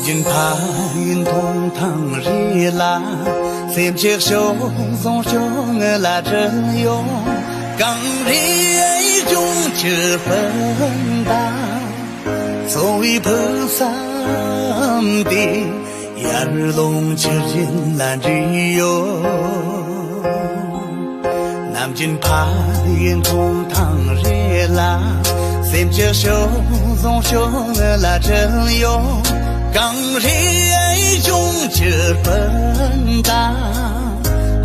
Nhìn phain thong thang ri la xem chiếc sông dòng sông là trời yo càng ri ấy chung chưa phân ta rồi phơ sam đi yar long chưa진 là ri yo nam nhìn phain thong thang ri la xem chiếc sông dòng sông là trời yo càng ri ấy chung chưa phân ta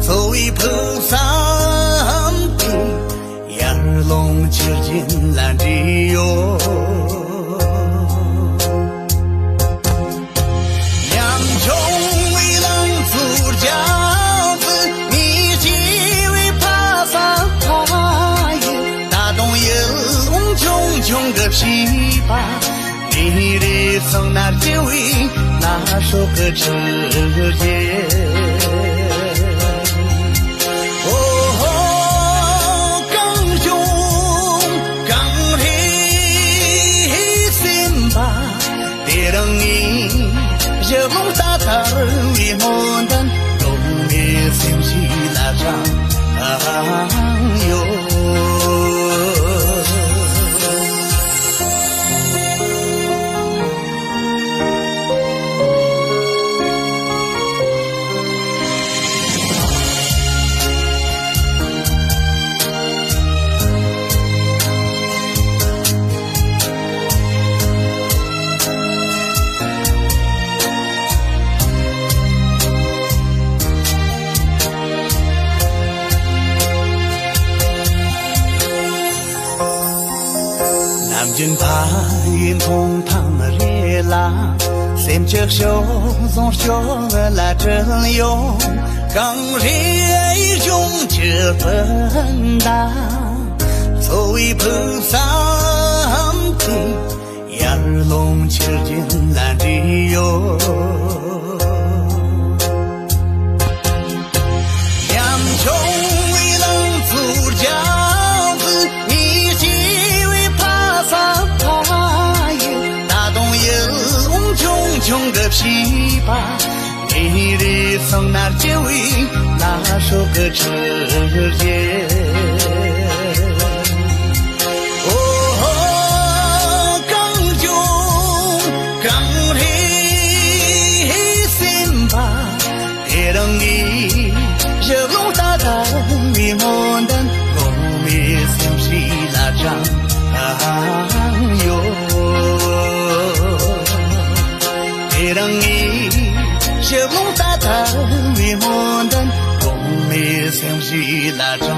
rồi phơ sam đi yar long chưa진 là ri yo nhằm trong uy lăng phủ giáo tử ni chi uy pha sa thái ta đông yêu ung chung chung gặp chi ba你的从那结尾那首歌之间，哦，更重更黑心吧，别让你热梦打打为莫难，都没心起拉长哟。Nhìn phain thong thang ri la xem chiếc sông dòng sông là trời yo càng ri ấy chung chưa phân ta rồi phơ sam đi yar long chưa진 là ri yo nhằm trong uy lăng phủ giáo tử ni chi chung gặp chi ba你的从那结尾那首歌之间，哦，更重更黑心吧，别让你热笼打打为莫难，我没心事拉长哟。别让你热笼打打为莫难，共没相识拉长。